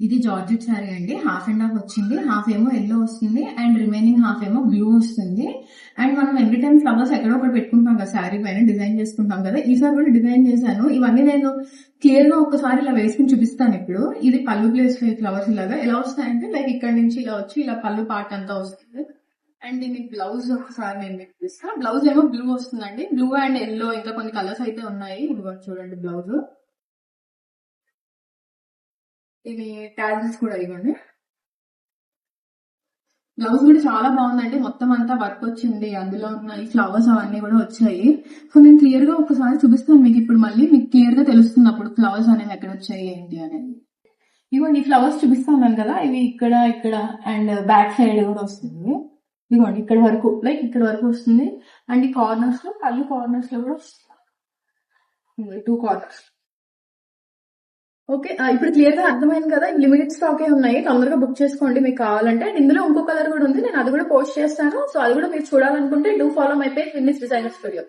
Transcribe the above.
ఇది జార్జెట్ శారీ అండి. Half and half వచ్చింది. హాఫ్ ఏమో ఎల్లో వస్తుంది అండ్ రిమైనింగ్ హాఫ్ ఏమో బ్లూ వస్తుంది. అండ్ మనం ఎవ్రీ టైం ఫ్లవర్స్ ఎక్కడో ఒకటి పెట్టుకుంటాం కదా శారీ పైన, డిజైన్ చేసుకుంటాం కదా. ఈసారి కూడా డిజైన్ చేశాను. ఇవన్నీ నేను క్లియర్ గా ఒకసారి ఇలా వేసుకుని చూపిస్తాను. ఇప్పుడు ఇది పళ్ళు ప్లేస్ ఫ్లవర్స్ ఇలాగా ఎలా వస్తాయంటే లైక్ ఇక్కడ నుంచి ఇలా వచ్చి ఇలా పళ్ళు పార్ట్ అంతా వస్తుంది. అండ్ దీని బ్లౌజ్ ఒకసారి నేను మీకు చూపిస్తాను. బ్లౌజ్ ఏమో బ్లూ వస్తుందండి. బ్లూ అండ్ ఎల్లో ఇంకా కొన్ని కలర్స్ అయితే ఉన్నాయి. ఇదిగో చూడండి బ్లౌజ్. ఇవి ట్యాజెస్ కూడా ఇవ్వండి. బ్లౌజ్ కూడా చాలా బాగుందండి. మొత్తం అంతా వర్క్ వచ్చింది. అందులో ఉన్న ఈ ఫ్లవర్స్ అవన్నీ కూడా వచ్చాయి. సో నేను క్లియర్ గా ఒకసారి చూపిస్తాను మీకు. ఇప్పుడు మళ్ళీ మీకు క్లియర్ గా తెలుస్తుంది అప్పుడు ఫ్లవర్స్ అనేవి ఎక్కడ వచ్చాయి ఏంటి అనేది. ఇవ్వండి ఈ ఫ్లవర్స్ చూపిస్తాను కదా, ఇవి ఇక్కడ ఇక్కడ అండ్ బ్యాక్ సైడ్ కూడా వస్తుంది. ఇదిగోండి ఇక్కడ వరకు, లైక్ ఇక్కడ వరకు వస్తుంది. అండ్ ఈ కార్నర్స్ లో, కళ్ళు కార్నర్స్ లో కూడా వస్తుంది. 2 కార్నర్స్. ఓకే, ఇప్పుడు క్లియర్ గా అర్థమైంది కదా. లిమిటెడ్ స్టాకే ఉన్నాయి, తొందరగా బుక్ చేసుకోండి మీకు కావాలంటే. అండ్ ఇందులో ఇంకో కలర్ కూడా ఉంది, నేను అది కూడా పోస్ట్ చేస్తాను. సో అది కూడా మీరు చూడాలనుకుంటే do follow my page Vinni's designer studio.